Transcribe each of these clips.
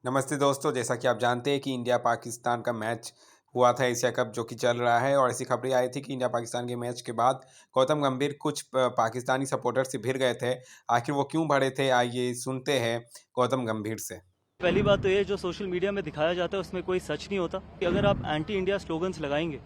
नमस्ते दोस्तों, जैसा कि आप जानते हैं कि इंडिया पाकिस्तान का मैच हुआ था एशिया कप जो कि चल रहा है और ऐसी खबरें आई थी कि इंडिया पाकिस्तान के मैच के बाद गौतम गंभीर कुछ पाकिस्तानी सपोर्टर से भिड़ गए थे। आखिर वो क्यों भड़े थे, आइए सुनते हैं गौतम गंभीर से। पहली बात तो ये जो सोशल मीडिया में दिखाया जाता है उसमें कोई सच नहीं होता कि अगर आप एंटी इंडिया स्लोगन्स लगाएंगे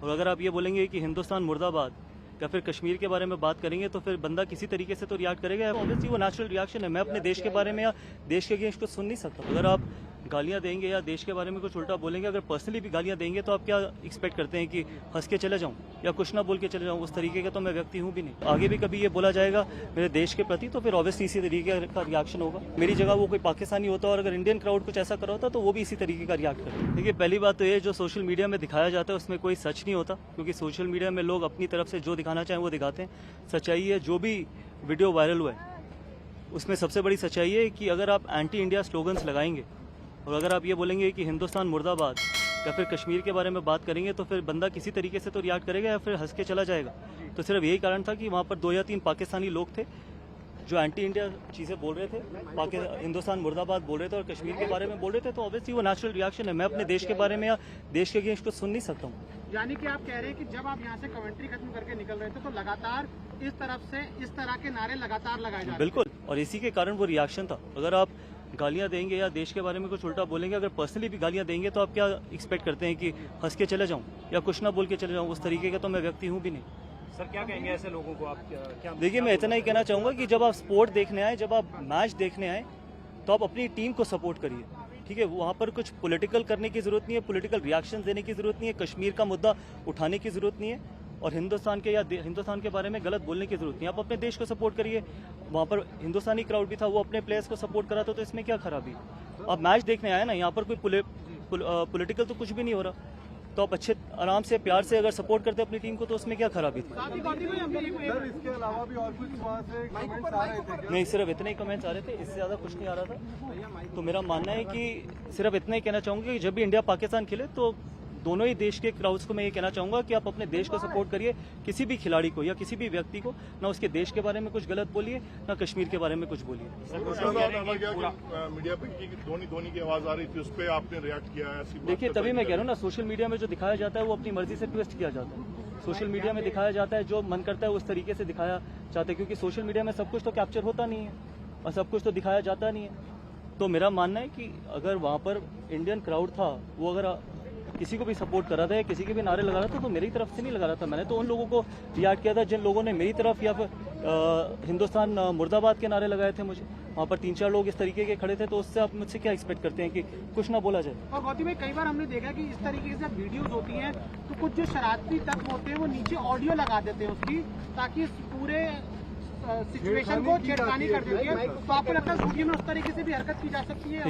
और अगर आप ये बोलेंगे कि हिंदुस्तान मुर्दाबाद या फिर कश्मीर के बारे में बात करेंगे तो फिर बंदा किसी तरीके से तो रिएक्ट करेगा। ऑब्वियसली वो नेचुरल रिएक्शन है। मैं अपने देश के बारे में या देश के अगेंस्ट कुछ सुन नहीं सकता। अगर आप गालियां देंगे या देश के बारे में कुछ उल्टा बोलेंगे, अगर पर्सनली भी गालियां देंगे तो आप क्या एक्सपेक्ट करते हैं कि हंस के चले जाऊं या कुछ ना बोल के चले जाऊं? उस तरीके का तो मैं व्यक्ति हूं भी नहीं। आगे भी कभी ये बोला जाएगा मेरे देश के प्रति तो फिर ऑब्वियसली इसी तरीके का रिएक्शन होगा। मेरी जगह वो कोई पाकिस्तानी होता और अगर इंडियन क्राउड कुछ ऐसा कर रहा होता तो वो भी इसी तरीके का रिएक्ट करता। देखिए, पहली बात तो ये जो सोशल मीडिया में दिखाया जाता है उसमें कोई सच नहीं होता, क्योंकि सोशल मीडिया में लोग अपनी तरफ से जो दिखाना चाहें वो दिखाते हैं। सच्चाई है, जो भी वीडियो वायरल हुआ है उसमें सबसे बड़ी सच्चाई है कि अगर आप एंटी इंडिया स्लोगन्स लगाएंगे और अगर आप ये बोलेंगे कि हिंदुस्तान मुर्दाबाद या फिर कश्मीर के बारे में बात करेंगे तो फिर बंदा किसी तरीके से तो रिएक्ट करेगा या फिर हंस के चला जाएगा। तो सिर्फ यही कारण था कि वहाँ पर 2 या 3 पाकिस्तानी लोग थे जो एंटी इंडिया चीज़ें बोल रहे थे, हिंदुस्तान मुर्दाबाद बोल रहे थे और कश्मीर के बारे में बोल रहे थे। तो ऑब्वियसली वो नेचुरल रिएक्शन है। मैं अपने देश के बारे में या देश के अगेंस्ट कुछ सुन नहीं सकता हूँ। यानी कि आप कह रहे हैं कि जब आप यहाँ से कमेंट्री खत्म करके निकल रहे थे तो लगातार इस तरफ से इस तरह के नारे लगातार लगाए जा रहे थे। बिल्कुल, और इसी के कारण वो रिएक्शन था। अगर आप गालियां देंगे या देश के बारे में कुछ उल्टा बोलेंगे, अगर पर्सनली भी गालियां देंगे तो आप क्या एक्सपेक्ट करते हैं कि हंस के चले जाऊं या कुछ ना बोल के चले जाऊं? उस तरीके का तो मैं व्यक्ति हूं भी नहीं। सर, क्या कहेंगे ऐसे लोगों को आप? क्या देखिए, मैं इतना ही कहना चाहूंगा कि जब आप स्पोर्ट देखने आए, जब आप मैच देखने आए तो आप अपनी टीम को सपोर्ट करिए। ठीक है, वहाँ पर कुछ पॉलिटिकल करने की जरूरत नहीं है, पॉलिटिकल रिएक्शन देने की जरूरत नहीं है, कश्मीर का मुद्दा उठाने की जरूरत नहीं है और हिंदुस्तान के या हिंदुस्तान के बारे में गलत बोलने की जरूरत नहीं है। आप अपने देश को सपोर्ट करिए। वहाँ पर हिंदुस्तानी क्राउड भी था, वो अपने प्लेयर्स को सपोर्ट करा था, तो इसमें क्या खराबी? आप मैच देखने आए ना, यहाँ पर कोई पॉलिटिकल तो कुछ भी नहीं हो रहा। तो आप अच्छे आराम से प्यार से अगर सपोर्ट करते अपनी टीम को तो उसमें क्या खराबी थी? इसके अलावा भी और कुछ वहाँ से कमेंट्स आ रहे थे? नहीं, सिर्फ इतने ही कमेंट्स आ रहे थे, इससे ज़्यादा कुछ नहीं आ रहा था। तो मेरा मानना है कि सिर्फ इतना ही कहना चाहूँगा कि जब भी इंडिया पाकिस्तान खेले तो दोनों ही देश के क्राउड्स को मैं ये कहना चाहूँगा कि आप अपने देश को सपोर्ट करिए। किसी भी खिलाड़ी को या किसी भी व्यक्ति को ना उसके देश के बारे में कुछ गलत बोलिए, ना कश्मीर के बारे में कुछ बोलिए। मीडिया पे धोनी की आवाज आ रही थी, उस पर आपने रिएक्ट किया है? देखिए, तभी मैं कह रहा हूँ ना, सोशल मीडिया में जो दिखाया जाता है वो अपनी मर्जी से ट्विस्ट किया जाता है। सोशल मीडिया में दिखाया जाता है जो मन करता है उस तरीके से दिखाया जाता है, क्योंकि सोशल मीडिया में सब कुछ तो कैप्चर होता नहीं है और सब कुछ तो दिखाया जाता नहीं है। तो मेरा मानना है कि अगर वहाँ पर इंडियन क्राउड था, वो अगर किसी को भी सपोर्ट कर रहा था या किसी के भी नारे लगा रहा था तो मेरी तरफ से नहीं लगा रहा था। मैंने तो उन लोगों को रिएक्ट किया था जिन लोगों ने मेरी तरफ या फिर हिंदुस्तान मुर्दाबाद के नारे लगाए थे। मुझे वहाँ पर 3-4 लोग इस तरीके के खड़े थे, तो उससे आप मुझसे क्या एक्सपेक्ट करते हैं कि कुछ ना बोला जाए? और गौतम भाई, कई बार हमने देखा कि इस तरीके से वीडियोज होती हैं तो कुछ जो शरारती तत्व होते हैं वो नीचे ऑडियो लगा देते हैं उसकी, ताकि इस पूरे सिचुएशन को छेड़खानी कर देती है। तो आपको लगता है वीडियो में उस तरीके से भी हरकत की जा सकती है?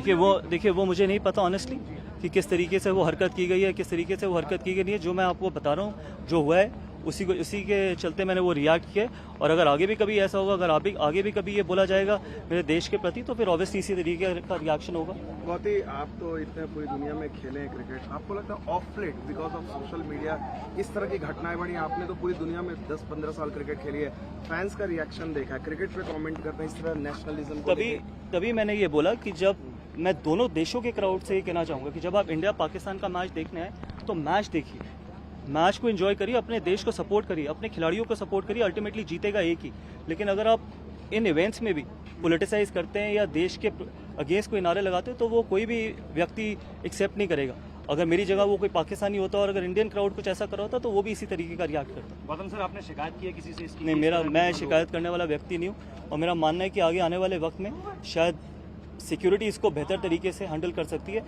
देखिए वो मुझे नहीं पता ऑनेस्टली कि किस तरीके से वो हरकत की गई है, किस तरीके से वो हरकत की गई नहीं है। जो मैं आपको बता रहा हूँ जो हुआ है उसी के चलते मैंने वो रिएक्ट किया। और अगर आगे भी कभी ऐसा होगा, अगर आगे भी कभी ये बोला जाएगा मेरे देश के प्रति, तो फिर ऑब्वियसली इसी तरीके का रिएक्शन होगा। गौती, आप तो इतने पूरी दुनिया में खेले हैं क्रिकेट, आपको लगता है of late because of social media इस तरह की घटनाएं बढ़ी? आपने तो पूरी दुनिया में 10-15 साल क्रिकेट खेली है, फैंस का रिएक्शन देखा है, क्रिकेट पे कमेंट करते हैं इस तरह नेशनलिज्म को? तभी मैंने ये बोला कि जब मैं दोनों देशों के क्राउड से ये कहना चाहूँगा कि जब आप इंडिया पाकिस्तान का मैच देखने आए तो मैच देखिए, मैच को एंजॉय करिए, अपने देश को सपोर्ट करिए, अपने खिलाड़ियों को सपोर्ट करिए। अल्टीमेटली जीतेगा एक ही। लेकिन अगर आप इन इवेंट्स में भी पोलिटिसाइज करते हैं या देश के अगेंस्ट कोई नारे लगाते हैं तो वो कोई भी व्यक्ति एक्सेप्ट नहीं करेगा। अगर मेरी जगह वो कोई पाकिस्तानी होता और अगर इंडियन क्राउड कुछ ऐसा कर रहा होता तो वो भी इसी तरीके का रिएक्ट करता। गौतम सर, आपने शिकायत की है किसी से इसकी? नहीं, मैं शिकायत करने वाला व्यक्ति नहीं हूँ और मेरा मानना है कि आगे आने वाले वक्त में शायद सिक्योरिटी इसको बेहतर तरीके से हैंडल कर सकती है।